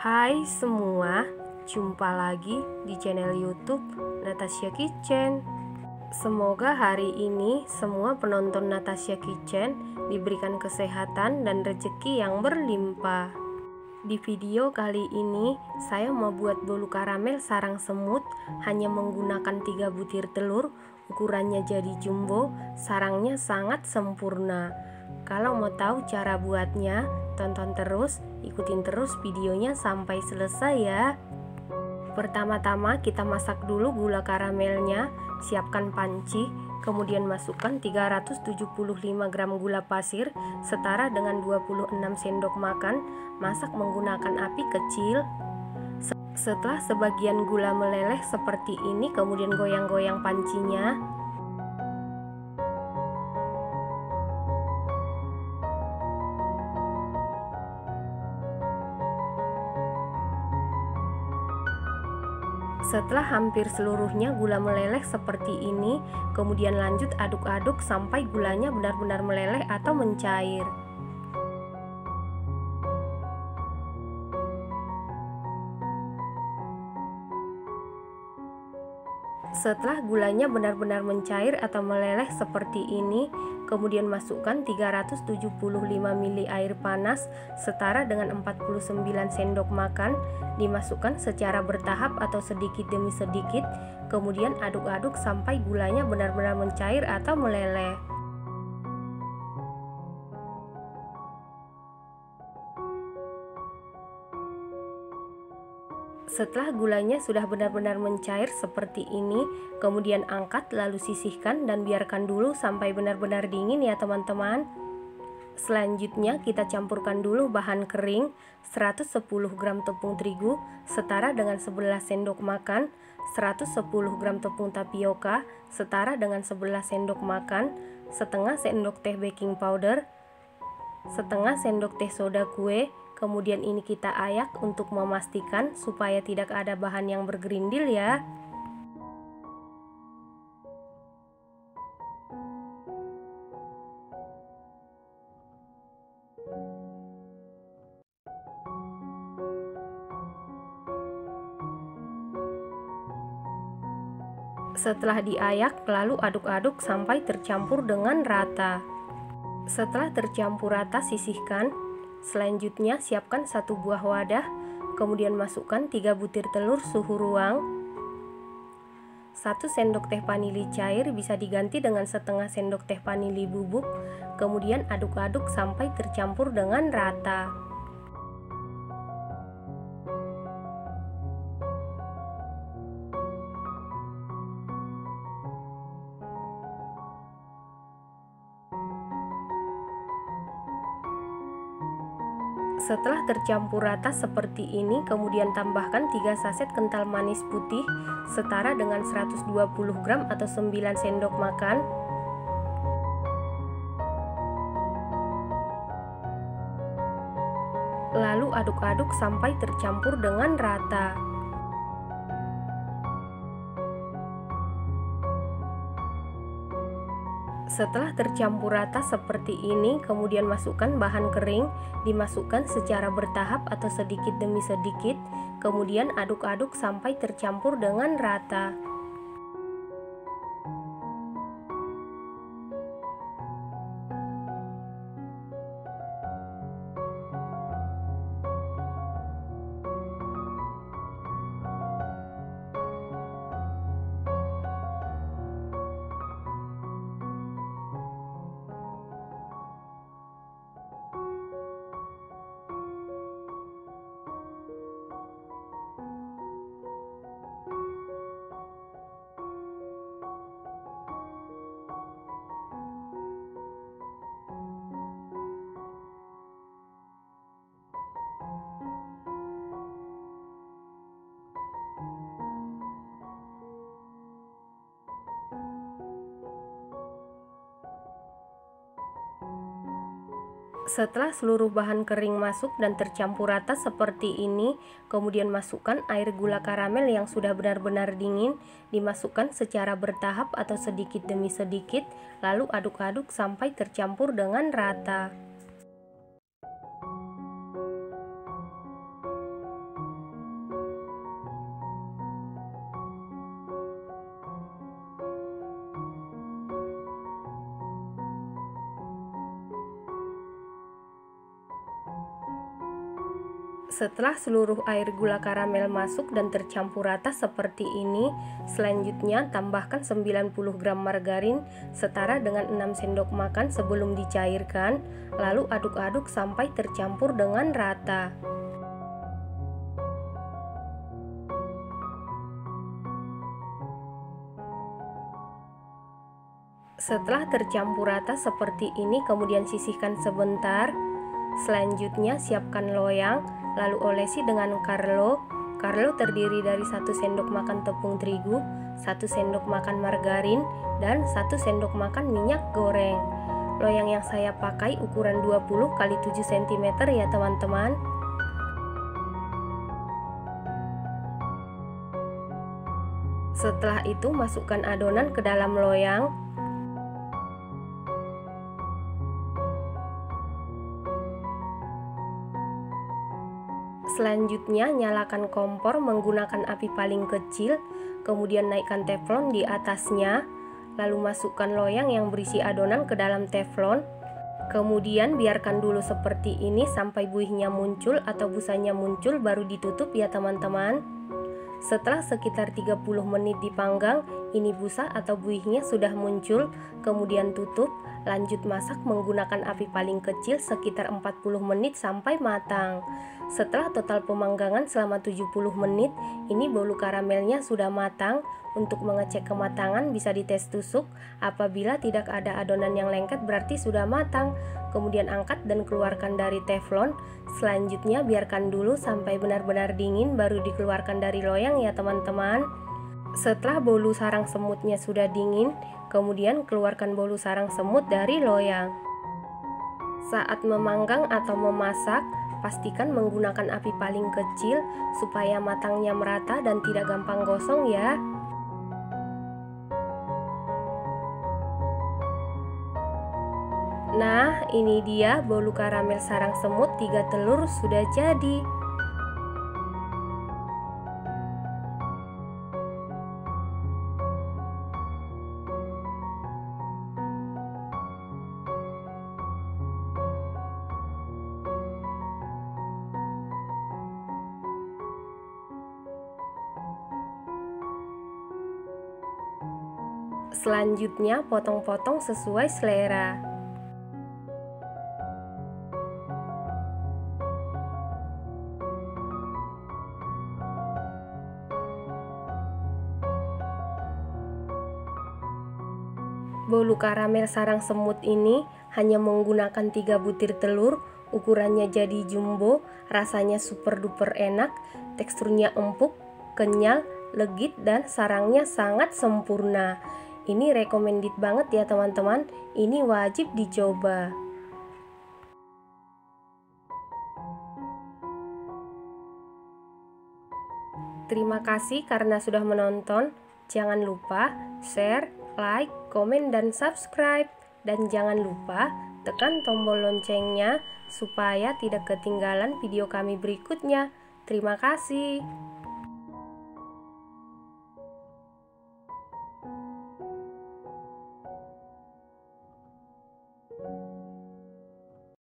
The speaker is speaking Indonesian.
Hai semua, jumpa lagi di channel YouTube Natasha Kitchen. Semoga hari ini semua penonton Natasha Kitchen diberikan kesehatan dan rezeki yang berlimpah. Di video kali ini saya mau buat bolu karamel sarang semut hanya menggunakan 3 butir telur. Ukurannya jadi jumbo, sarangnya sangat sempurna. Kalau mau tahu cara buatnya, tonton terus, ikutin terus videonya sampai selesai ya. Pertama-tama kita masak dulu gula karamelnya. Siapkan panci, kemudian masukkan 375 gram gula pasir setara dengan 26 sendok makan. Masak menggunakan api kecil. Setelah sebagian gula meleleh seperti ini, kemudian goyang-goyang pancinya. Setelah hampir seluruhnya gula meleleh seperti ini, kemudian lanjut aduk-aduk sampai gulanya benar-benar meleleh atau mencair. Setelah gulanya benar-benar mencair atau meleleh seperti ini, kemudian masukkan 375 ml air panas setara dengan 49 sendok makan. Dimasukkan secara bertahap atau sedikit demi sedikit, kemudian aduk-aduk sampai gulanya benar-benar mencair atau meleleh. Setelah gulanya sudah benar-benar mencair seperti ini, kemudian angkat lalu sisihkan dan biarkan dulu sampai benar-benar dingin ya teman-teman. Selanjutnya kita campurkan dulu bahan kering, 110 gram tepung terigu setara dengan 11 sendok makan, 110 gram tepung tapioka setara dengan 11 sendok makan, setengah sendok teh baking powder, setengah sendok teh soda kue. Kemudian ini kita ayak untuk memastikan supaya tidak ada bahan yang bergerindil ya. Setelah diayak, lalu aduk-aduk sampai tercampur dengan rata. Setelah tercampur rata, sisihkan. Selanjutnya siapkan satu buah wadah, kemudian masukkan 3 butir telur suhu ruang, 1 sendok teh vanili cair bisa diganti dengan setengah sendok teh vanili bubuk, kemudian aduk-aduk sampai tercampur dengan rata. Setelah tercampur rata seperti ini, kemudian tambahkan 3 saset kental manis putih setara dengan 120 gram atau 9 sendok makan. Lalu aduk-aduk sampai tercampur dengan rata. Setelah tercampur rata seperti ini, kemudian masukkan bahan kering, dimasukkan secara bertahap atau sedikit demi sedikit, kemudian aduk-aduk sampai tercampur dengan rata. Setelah seluruh bahan kering masuk dan tercampur rata seperti ini, kemudian masukkan air gula karamel yang sudah benar-benar dingin, dimasukkan secara bertahap atau sedikit demi sedikit, lalu aduk-aduk sampai tercampur dengan rata. Setelah seluruh air gula karamel masuk dan tercampur rata seperti ini, selanjutnya tambahkan 90 gram margarin setara dengan 6 sendok makan sebelum dicairkan, lalu aduk-aduk sampai tercampur dengan rata. Setelah tercampur rata seperti ini, kemudian sisihkan sebentar. Selanjutnya siapkan loyang, lalu olesi dengan Carlo. Carlo terdiri dari 1 sendok makan tepung terigu, 1 sendok makan margarin, dan 1 sendok makan minyak goreng. Loyang yang saya pakai ukuran 20 x 7 cm ya teman-teman. Setelah itu masukkan adonan ke dalam loyang. Selanjutnya nyalakan kompor menggunakan api paling kecil, kemudian naikkan teflon di atasnya, lalu masukkan loyang yang berisi adonan ke dalam teflon. Kemudian biarkan dulu seperti ini sampai buihnya muncul atau busanya muncul, baru ditutup ya teman-teman. Setelah sekitar 30 menit dipanggang, ini busa atau buihnya sudah muncul, kemudian tutup, lanjut masak menggunakan api paling kecil sekitar 40 menit sampai matang. Setelah total pemanggangan selama 70 menit, ini bolu karamelnya sudah matang. Untuk mengecek kematangan bisa dites tusuk, apabila tidak ada adonan yang lengket berarti sudah matang. Kemudian angkat dan keluarkan dari teflon. Selanjutnya biarkan dulu sampai benar-benar dingin baru dikeluarkan dari loyang ya teman-teman. Setelah bolu sarang semutnya sudah dingin, kemudian keluarkan bolu sarang semut dari loyang. Saat memanggang atau memasak, pastikan menggunakan api paling kecil supaya matangnya merata dan tidak gampang gosong ya. Nah, ini dia bolu karamel sarang semut 3 telur sudah jadi. Selanjutnya potong-potong sesuai selera. Bolu karamel sarang semut ini hanya menggunakan 3 butir telur, ukurannya jadi jumbo, rasanya super duper enak, teksturnya empuk, kenyal, legit, dan sarangnya sangat sempurna. Ini recommended banget ya teman-teman, ini wajib dicoba. Terima kasih karena sudah menonton. Jangan lupa share, like, komen, dan subscribe. Dan jangan lupa tekan tombol loncengnya supaya tidak ketinggalan video kami berikutnya. Terima kasih.